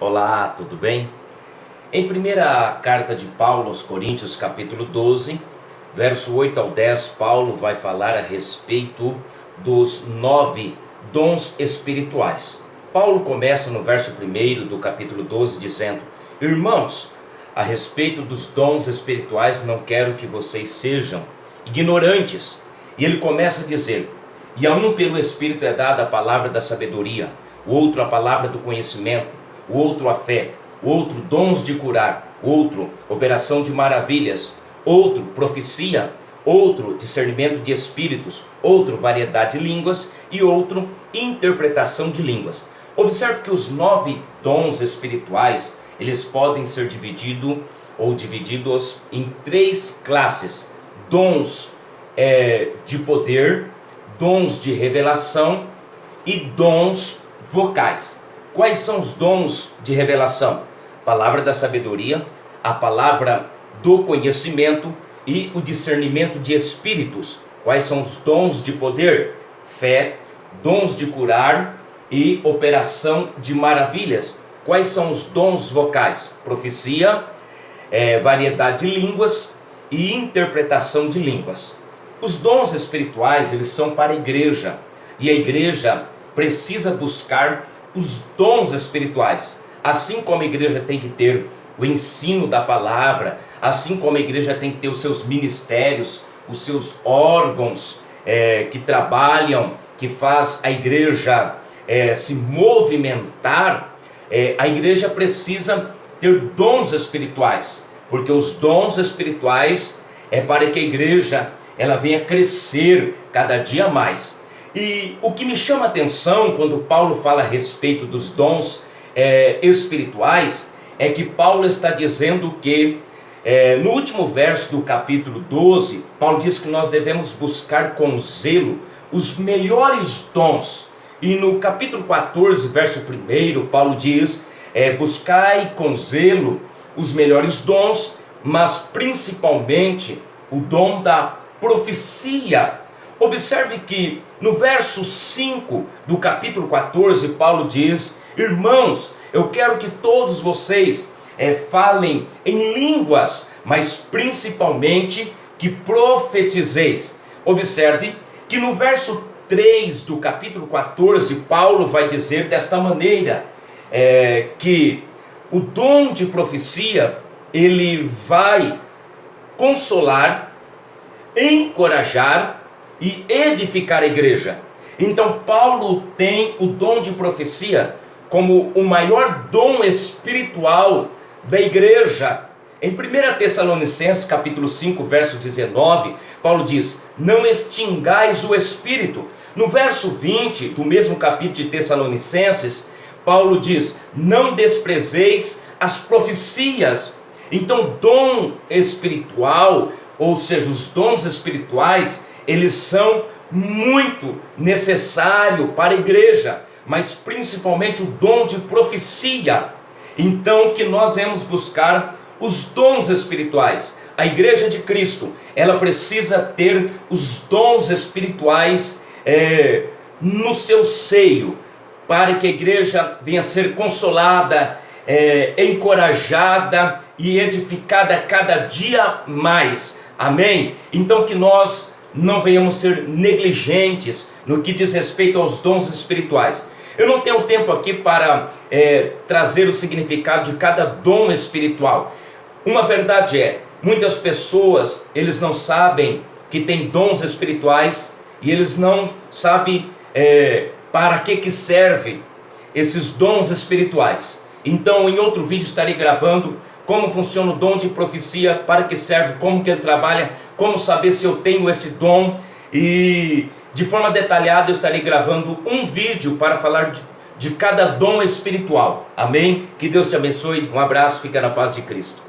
Olá, tudo bem? Em primeira carta de Paulo aos Coríntios, capítulo 12, verso 8 ao 10, Paulo vai falar a respeito dos 9 dons espirituais. Paulo começa no verso 1 do capítulo 12 dizendo: Irmãos, a respeito dos dons espirituais não quero que vocês sejam ignorantes. E ele começa a dizer: E a um pelo Espírito é dada a palavra da sabedoria, o outro a palavra do conhecimento, o outro a fé, o outro dons de curar, outro operação de maravilhas, outro profecia, outro discernimento de espíritos, outro variedade de línguas e outro interpretação de línguas. Observe que os 9 dons espirituais, eles podem ser divididos em 3 classes: dons de poder, dons de revelação e dons vocais. Quais são os dons de revelação? Palavra da sabedoria, a palavra do conhecimento e o discernimento de espíritos. Quais são os dons de poder? Fé, dons de curar e operação de maravilhas. Quais são os dons vocais? Profecia, variedade de línguas e interpretação de línguas. Os dons espirituais, eles são para a igreja, e a igreja precisa buscar os dons espirituais. Assim como a igreja tem que ter o ensino da palavra, assim como a igreja tem que ter os seus ministérios, os seus órgãos que trabalham, que faz a igreja se movimentar, a igreja precisa ter dons espirituais, porque os dons espirituais é para que a igreja ela venha crescer cada dia mais. E o que me chama a atenção quando Paulo fala a respeito dos dons espirituais é que Paulo está dizendo que no último verso do capítulo 12, Paulo diz que nós devemos buscar com zelo os melhores dons. E no capítulo 14, verso 1, Paulo diz: buscai com zelo os melhores dons, mas principalmente o dom da profecia. Observe que no verso 5 do capítulo 14, Paulo diz: Irmãos, eu quero que todos vocês falem em línguas, mas principalmente que profetizeis. Observe que no verso 3 do capítulo 14, Paulo vai dizer desta maneira, que o dom de profecia, ele vai consolar, encorajar e edificar a igreja. Então Paulo tem o dom de profecia como o maior dom espiritual da igreja. Em 1 Tessalonicenses capítulo 5, verso 19, Paulo diz: não extingais o espírito. No verso 20 do mesmo capítulo de Tessalonicenses, Paulo diz: não desprezeis as profecias. Então dom espiritual, ou seja, os dons espirituais, eles são muito necessários para a igreja, mas principalmente o dom de profecia. Então que nós vamos buscar os dons espirituais. A igreja de Cristo, ela precisa ter os dons espirituais no seu seio, para que a igreja venha ser consolada, encorajada e edificada cada dia mais. Amém? Então que nós não venhamos ser negligentes no que diz respeito aos dons espirituais. Eu não tenho tempo aqui para trazer o significado de cada dom espiritual. Uma verdade muitas pessoas, eles não sabem que tem dons espirituais e eles não sabem para que serve esses dons espirituais. Então em outro vídeo estarei gravando como funciona o dom de profecia, para que serve, como que ele trabalha, como saber se eu tenho esse dom, e de forma detalhada eu estarei gravando um vídeo para falar de cada dom espiritual. Amém? Que Deus te abençoe, um abraço, fica na paz de Cristo.